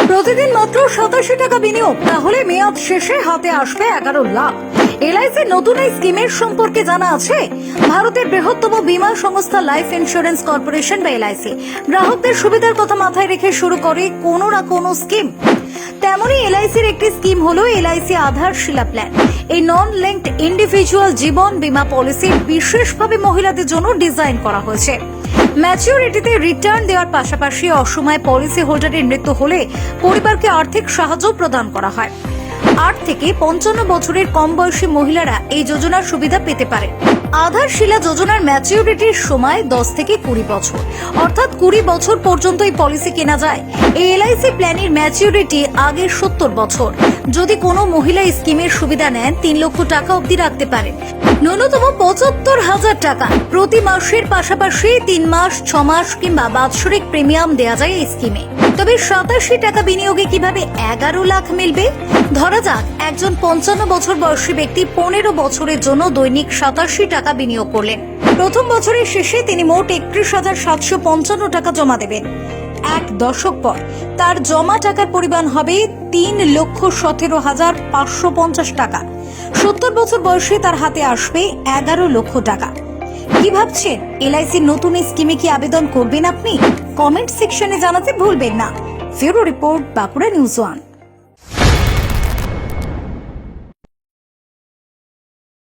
প্রতিদিন মাত্র 87 টাকা বিনিয়োগ, তাহলে মেয়াদ শেষে হাতে আসবে 11 লাখ। এলআইসির নতুন এই স্কিমের সম্পর্কে জানা আছে? ভারতের বৃহত্তম বীমা সংস্থা লাইফ ইন্স্যুরেন্স কর্পোরেশন বা এলআইসি গ্রাহকদের সুবিধার কথা মাথায় রেখে শুরু করে কোনো না কোনো স্কিম। তেমনই এলআইসির একটি স্কিম হলো এলআইসি আধারশিলা প্ল্যান। এই নন লিঙ্কড ইন্ডিভিজুয়াল জীবন বীমা পলিসি বিশেষভাবে মহিলাদের জন্য ডিজাইন করা হয়েছে। ম্যাচিউরিটিতে রিটার্ন দেওয়ার পাশাপাশি অসময়ে পলিসি হোল্ডারের মৃত্যু হলে পরিবারকে আর্থিক সাহায্য প্রদান করা হয়। 8 থেকে 55 বছরের কম বয়সী মহিলারা এই যোজনার সুবিধা পেতে পারে। আধারশিলা যোজনার ম্যাচিউরিটির সময় 10 থেকে 20 বছর, অর্থাৎ 20 বছর পর্যন্ত এই পলিসি কেনা যায়। এই এলআইসি প্ল্যানের ম্যাচিউরিটি আগে 70 বছর। যদি কোনো মহিলা স্কিমের সুবিধা নেন 3 লক্ষ টাকা অবধি রাখতে পারেন। ন্যূনতম 75,000 টাকা প্রতি মাসের পাশাপাশি 3 মাস, 6 মাস কিংবা বাৎসরিক প্রিমিয়াম দেওয়া যায় এই স্কিমে। তবে 87 টাকা বিনিয়োগে কিভাবে 11 লাখ মিলবে? ধরা যাক একজন 55 বছর বয়সী ব্যক্তি 15 বছরের জন্য দৈনিক 87 টাকা বিনিয়োগ করলেন। প্রথম বছরের শেষে তিনি মোট 31,755 টাকা জমা দেবেন। 1 দশক পর তার জমা টাকার পরিমাণ হবে 3,17,550 টাকা। 70 বছর বয়সে তার হাতে আসবে 11 লক্ষ টাকা। কি ভাবছেন, এলআইসির নতুন স্কিমে কি আবেদন করবেন আপনি? কমেন্ট সেকশনে জানাতে ভুলবেন না। ফেরো রিপোর্ট, বাঁকুড়া নিউজ 1।